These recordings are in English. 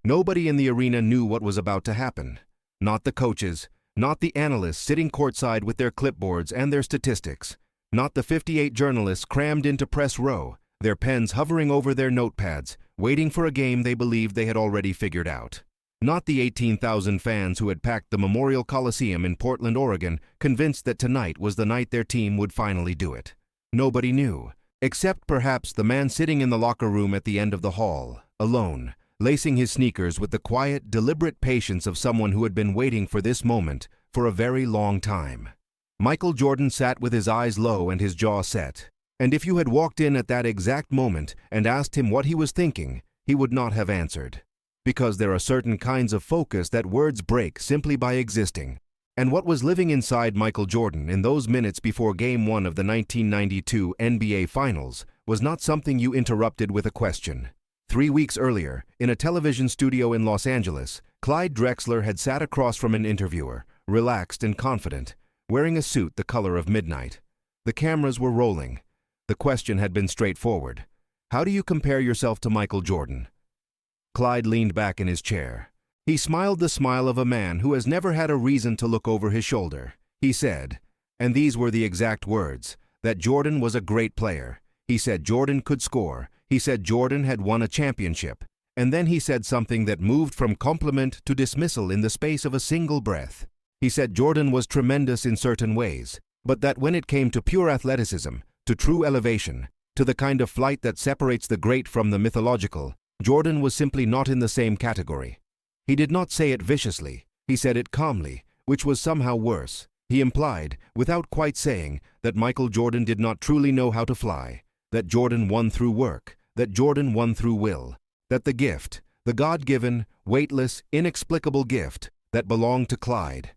Nobody in the arena knew what was about to happen. Not the coaches, not the analysts sitting courtside with their clipboards and their statistics, not the 58 journalists crammed into press row, their pens hovering over their notepads, waiting for a game they believed they had already figured out. Not the 18,000 fans who had packed the Memorial Coliseum in Portland, Oregon, convinced that tonight was the night their team would finally do it. Nobody knew, except perhaps the man sitting in the locker room at the end of the hall, alone, lacing his sneakers with the quiet, deliberate patience of someone who had been waiting for this moment for a very long time. Michael Jordan sat with his eyes low and his jaw set. And if you had walked in at that exact moment and asked him what he was thinking, he would not have answered. Because there are certain kinds of focus that words break simply by existing. And what was living inside Michael Jordan in those minutes before Game 1 of the 1992 NBA Finals was not something you interrupted with a question. 3 weeks earlier, in a television studio in Los Angeles, Clyde Drexler had sat across from an interviewer, relaxed and confident, wearing a suit the color of midnight. The cameras were rolling. The question had been straightforward. How do you compare yourself to Michael Jordan? Clyde leaned back in his chair. He smiled the smile of a man who has never had a reason to look over his shoulder. He said, and these were the exact words, that Jordan was a great player. He said Jordan could score. He said Jordan had won a championship. And then he said something that moved from compliment to dismissal in the space of a single breath. He said Jordan was tremendous in certain ways, but that when it came to pure athleticism, to true elevation, to the kind of flight that separates the great from the mythological, Jordan was simply not in the same category. He did not say it viciously. He said it calmly, which was somehow worse. He implied, without quite saying, that Michael Jordan did not truly know how to fly, that Jordan won through work, that Jordan won through will, that the gift, the God-given, weightless, inexplicable gift, that belonged to Clyde.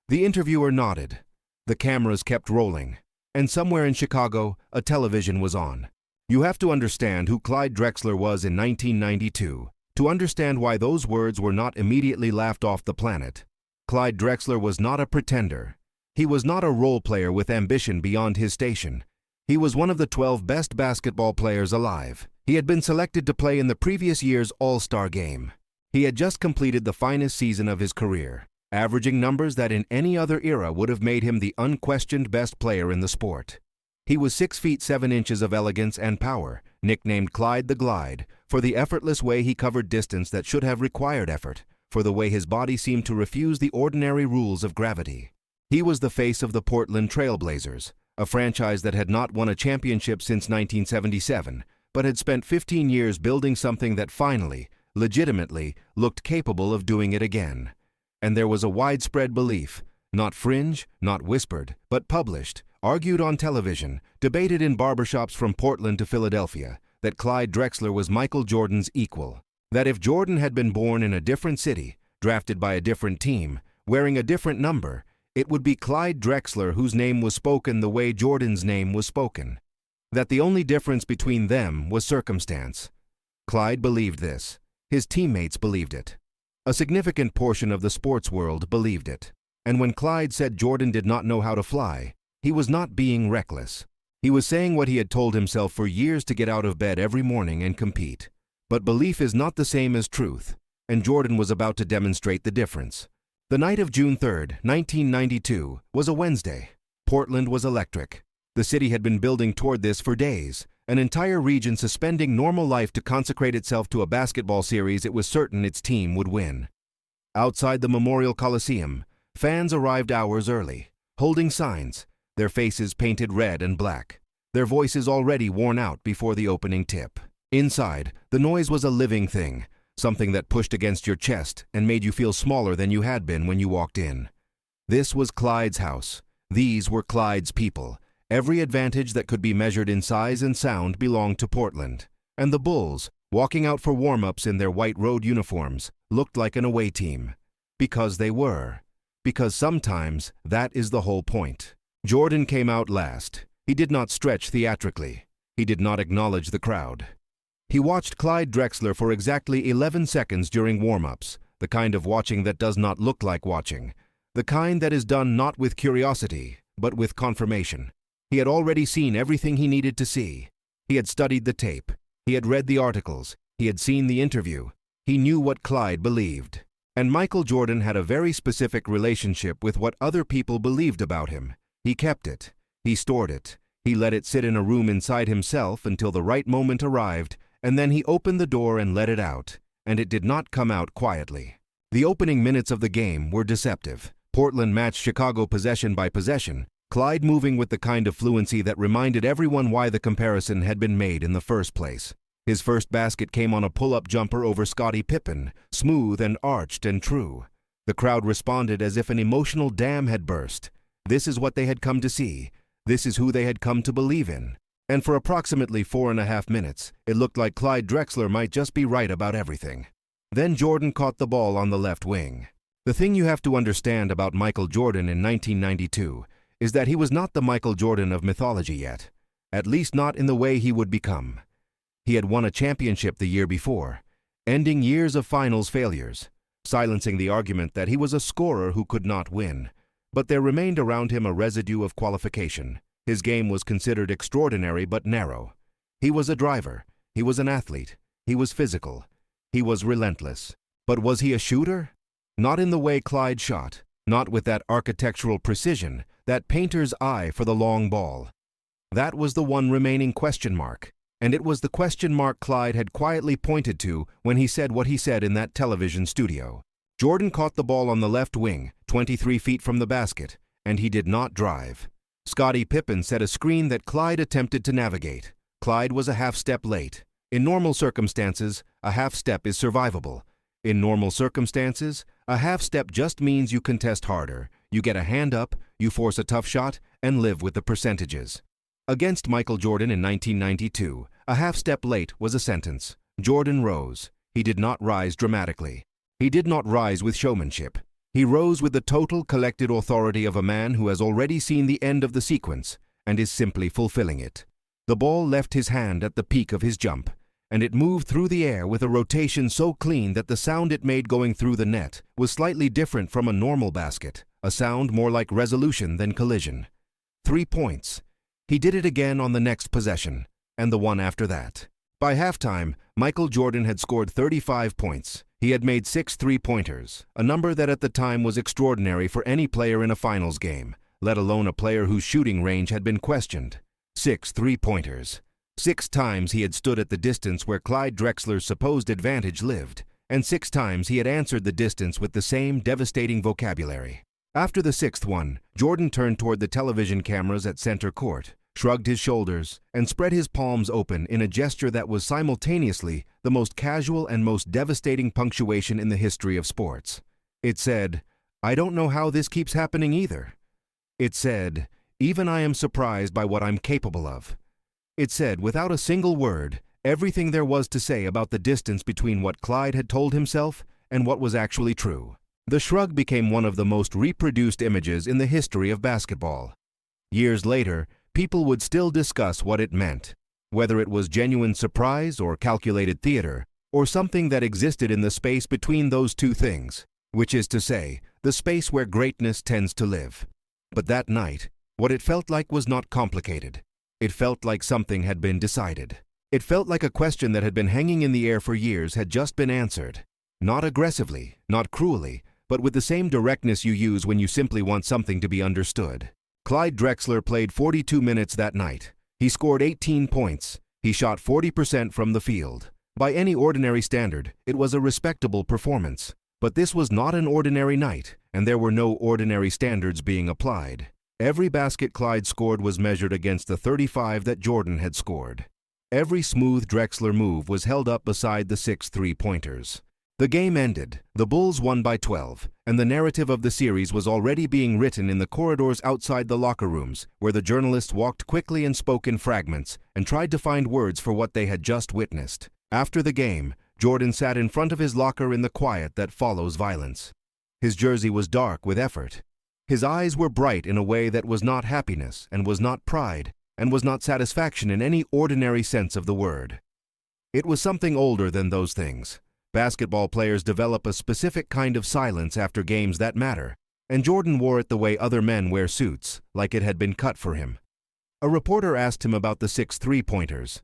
The interviewer nodded. The cameras kept rolling. And somewhere in Chicago, a television was on. You have to understand who Clyde Drexler was in 1992 to understand why those words were not immediately laughed off the planet. Clyde Drexler was not a pretender. He was not a role player with ambition beyond his station. He was one of the 12 best basketball players alive. He had been selected to play in the previous year's All-Star game. He had just completed the finest season of his career, averaging numbers that in any other era would have made him the unquestioned best player in the sport. He was 6 feet 7 inches of elegance and power, nicknamed Clyde the Glide, for the effortless way he covered distance that should have required effort, for the way his body seemed to refuse the ordinary rules of gravity. He was the face of the Portland Trail Blazers, a franchise that had not won a championship since 1977, but had spent 15 years building something that finally, legitimately, looked capable of doing it again. And there was a widespread belief, not fringe, not whispered, but published, argued on television, debated in barbershops from Portland to Philadelphia, that Clyde Drexler was Michael Jordan's equal. That if Jordan had been born in a different city, drafted by a different team, wearing a different number, it would be Clyde Drexler whose name was spoken the way Jordan's name was spoken. That the only difference between them was circumstance. Clyde believed this. His teammates believed it. A significant portion of the sports world believed it. And when Clyde said Jordan did not know how to fly, he was not being reckless. He was saying what he had told himself for years to get out of bed every morning and compete. But belief is not the same as truth, and Jordan was about to demonstrate the difference. The night of June 3, 1992, was a Wednesday. Portland was electric. The city had been building toward this for days, an entire region suspending normal life to consecrate itself to a basketball series it was certain its team would win. Outside the Memorial Coliseum, fans arrived hours early, holding signs, their faces painted red and black, their voices already worn out before the opening tip. Inside, the noise was a living thing, something that pushed against your chest and made you feel smaller than you had been when you walked in. This was Clyde's house. These were Clyde's people. Every advantage that could be measured in size and sound belonged to Portland. And the Bulls, walking out for warm-ups in their white road uniforms, looked like an away team. Because they were. Because sometimes that is the whole point. Jordan came out last. He did not stretch theatrically. He did not acknowledge the crowd. He watched Clyde Drexler for exactly 11 seconds during warm-ups, the kind of watching that does not look like watching, the kind that is done not with curiosity, but with confirmation. He had already seen everything he needed to see. He had studied the tape. He had read the articles. He had seen the interview. He knew what Clyde believed. And Michael Jordan had a very specific relationship with what other people believed about him. He kept it. He stored it. He let it sit in a room inside himself until the right moment arrived, and then he opened the door and let it out, and it did not come out quietly. The opening minutes of the game were deceptive. Portland matched Chicago possession by possession, Clyde moving with the kind of fluency that reminded everyone why the comparison had been made in the first place. His first basket came on a pull-up jumper over Scottie Pippen, smooth and arched and true. The crowd responded as if an emotional dam had burst. This is what they had come to see. This is who they had come to believe in. And for approximately 4.5 minutes, it looked like Clyde Drexler might just be right about everything. Then Jordan caught the ball on the left wing. The thing you have to understand about Michael Jordan in 1992 is that he was not the Michael Jordan of mythology yet, at least not in the way he would become. He had won a championship the year before, ending years of finals failures, silencing the argument that he was a scorer who could not win. But there remained around him a residue of qualification. His game was considered extraordinary but narrow. He was a driver. He was an athlete. He was physical. He was relentless. But was he a shooter? Not in the way Clyde shot. Not with that architectural precision, that painter's eye for the long ball. That was the one remaining question mark. And it was the question mark Clyde had quietly pointed to when he said what he said in that television studio. Jordan caught the ball on the left wing, 23 feet from the basket, and he did not drive. Scottie Pippen set a screen that Clyde attempted to navigate. Clyde was a half step late. In normal circumstances, a half step is survivable. In normal circumstances, a half step just means you contest harder. You get a hand up, you force a tough shot, and live with the percentages. Against Michael Jordan in 1992, a half step late was a sentence. Jordan rose. He did not rise dramatically. He did not rise with showmanship. He rose with the total collected authority of a man who has already seen the end of the sequence and is simply fulfilling it. The ball left his hand at the peak of his jump, and it moved through the air with a rotation so clean that the sound it made going through the net was slightly different from a normal basket, a sound more like resolution than collision. 3 points. He did it again on the next possession, and the one after that. By halftime, Michael Jordan had scored 35 points. He had made 6 three-pointers, a number that at the time was extraordinary for any player in a finals game, let alone a player whose shooting range had been questioned. 6 three-pointers. 6 times he had stood at the distance where Clyde Drexler's supposed advantage lived, and 6 times he had answered the distance with the same devastating vocabulary. After the 6th one, Jordan turned toward the television cameras at center court, shrugged his shoulders, and spread his palms open in a gesture that was simultaneously the most casual and most devastating punctuation in the history of sports. It said, "I don't know how this keeps happening either." It said, "Even I am surprised by what I'm capable of." It said, without a single word, everything there was to say about the distance between what Clyde had told himself and what was actually true. The shrug became one of the most reproduced images in the history of basketball. Years later, people would still discuss what it meant, whether it was genuine surprise or calculated theater, or something that existed in the space between those two things, which is to say, the space where greatness tends to live. But that night, what it felt like was not complicated. It felt like something had been decided. It felt like a question that had been hanging in the air for years had just been answered. Not aggressively, not cruelly, but with the same directness you use when you simply want something to be understood. Clyde Drexler played 42 minutes that night. He scored 18 points. He shot 40% from the field. By any ordinary standard, it was a respectable performance. But this was not an ordinary night, and there were no ordinary standards being applied. Every basket Clyde scored was measured against the 35 that Jordan had scored. Every smooth Drexler move was held up beside the 6 three-pointers. The game ended. The Bulls won by 12, and the narrative of the series was already being written in the corridors outside the locker rooms, where the journalists walked quickly and spoke in fragments and tried to find words for what they had just witnessed. After the game, Jordan sat in front of his locker in the quiet that follows violence. His jersey was dark with effort. His eyes were bright in a way that was not happiness and was not pride and was not satisfaction in any ordinary sense of the word. It was something older than those things. Basketball players develop a specific kind of silence after games that matter, and Jordan wore it the way other men wear suits, like it had been cut for him. A reporter asked him about the 6 three-pointers.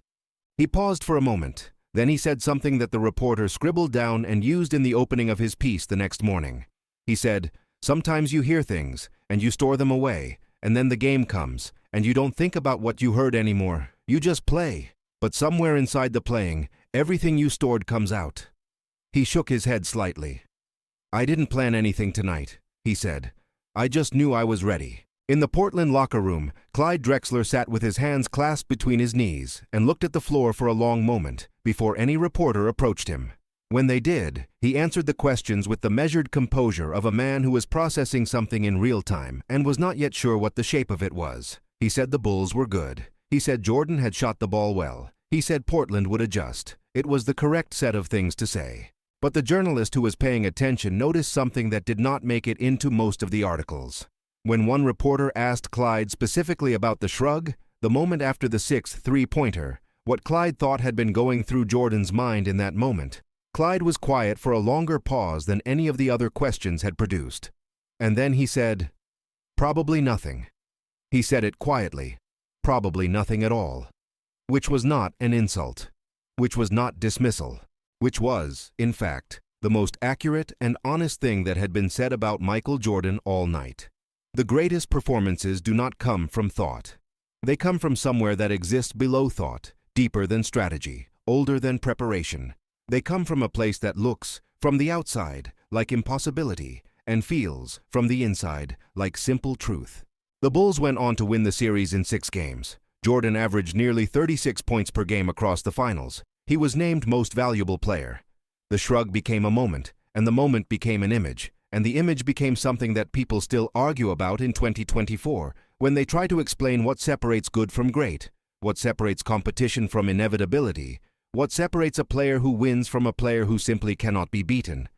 He paused for a moment, Then he said something that the reporter scribbled down and used in the opening of his piece the next morning. He said, "Sometimes you hear things, and you store them away, and then the game comes, and you don't think about what you heard anymore. You just play. But somewhere inside the playing, everything you stored comes out." He shook his head slightly. "I didn't plan anything tonight," he said. "I just knew I was ready." In the Portland locker room, Clyde Drexler sat with his hands clasped between his knees and looked at the floor for a long moment before any reporter approached him. When they did, he answered the questions with the measured composure of a man who was processing something in real time and was not yet sure what the shape of it was. He said the Bulls were good. He said Jordan had shot the ball well. He said Portland would adjust. It was the correct set of things to say. But the journalist who was paying attention noticed something that did not make it into most of the articles. When one reporter asked Clyde specifically about the shrug, the moment after the sixth three-pointer, what Clyde thought had been going through Jordan's mind in that moment, Clyde was quiet for a longer pause than any of the other questions had produced. And then he said, "Probably nothing." He said it quietly, "Probably nothing at all." Which was not an insult. Which was not dismissal. Which was, in fact, the most accurate and honest thing that had been said about Michael Jordan all night. The greatest performances do not come from thought. They come from somewhere that exists below thought, deeper than strategy, older than preparation. They come from a place that looks, from the outside, like impossibility, and feels, from the inside, like simple truth. The Bulls went on to win the series in 6 games. Jordan averaged nearly 36 points per game across the finals. He was named Most Valuable Player. The shrug became a moment, and the moment became an image, and the image became something that people still argue about in 2024 when they try to explain what separates good from great, what separates competition from inevitability, what separates a player who wins from a player who simply cannot be beaten.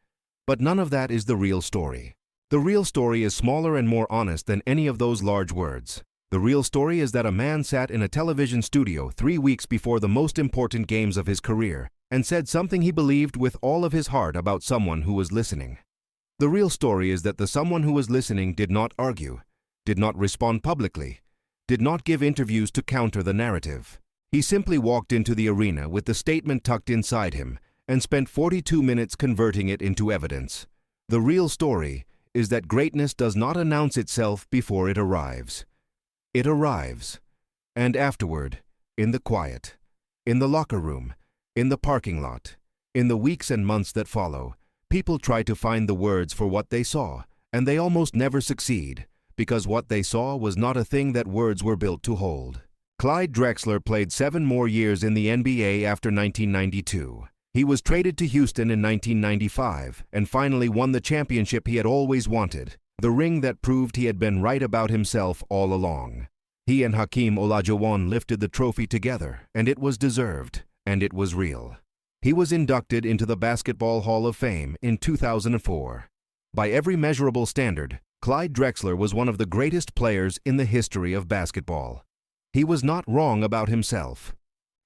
But none of that is the real story. The real story is smaller and more honest than any of those large words. The real story is that a man sat in a television studio 3 weeks before the most important games of his career and said something he believed with all of his heart about someone who was listening. The real story is that the someone who was listening did not argue, did not respond publicly, did not give interviews to counter the narrative. He simply walked into the arena with the statement tucked inside him and spent 42 minutes converting it into evidence. The real story is that greatness does not announce itself before it arrives. It arrives, and afterward, in the quiet, in the locker room, in the parking lot, in the weeks and months that follow, people try to find the words for what they saw, and they almost never succeed, because what they saw was not a thing that words were built to hold. Clyde Drexler played 7 more years in the NBA after 1992. He was traded to Houston in 1995 and finally won the championship he had always wanted, the ring that proved he had been right about himself all along. He and Hakeem Olajuwon lifted the trophy together, and it was deserved, and it was real. He was inducted into the Basketball Hall of Fame in 2004. By every measurable standard, Clyde Drexler was one of the greatest players in the history of basketball. He was not wrong about himself.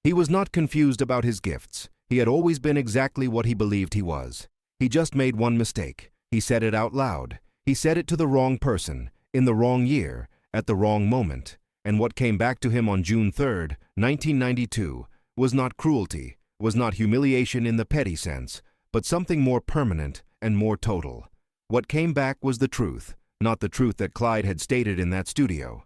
He was not confused about his gifts. He had always been exactly what he believed he was. He just made one mistake. He said it out loud. He said it to the wrong person, in the wrong year, at the wrong moment. And what came back to him on June 3, 1992, was not cruelty, was not humiliation in the petty sense, but something more permanent and more total. What came back was the truth, not the truth that Clyde had stated in that studio.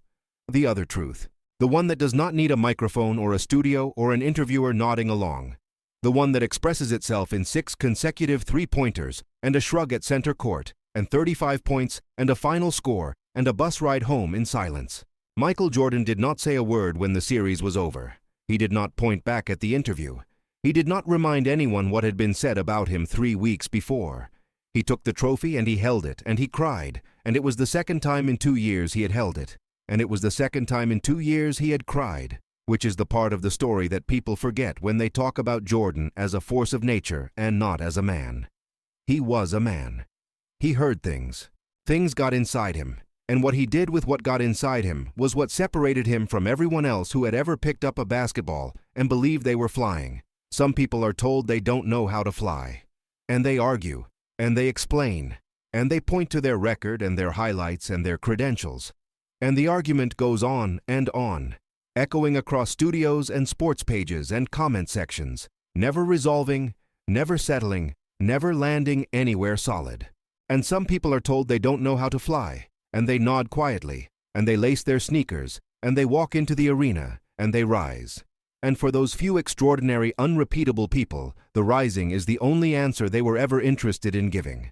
The other truth. The one that does not need a microphone or a studio or an interviewer nodding along. The one that expresses itself in 6 consecutive three-pointers and a shrug at center court and 35 points and a final score and a bus ride home in silence. Michael Jordan did not say a word when the series was over. He did not point back at the interview. He did not remind anyone what had been said about him 3 weeks before. He took the trophy and he held it and he cried, and it was the second time in 2 years he had held it. And it was the second time in 2 years he had cried, which is the part of the story that people forget when they talk about Jordan as a force of nature and not as a man. He was a man. He heard things. Things got inside him. And what he did with what got inside him was what separated him from everyone else who had ever picked up a basketball and believed they were flying. Some people are told they don't know how to fly. And they argue, and they explain, and they point to their record and their highlights and their credentials. And the argument goes on, echoing across studios and sports pages and comment sections, never resolving, never settling, never landing anywhere solid. And some people are told they don't know how to fly, and they nod quietly, and they lace their sneakers, and they walk into the arena, and they rise. And for those few extraordinary, unrepeatable people, the rising is the only answer they were ever interested in giving.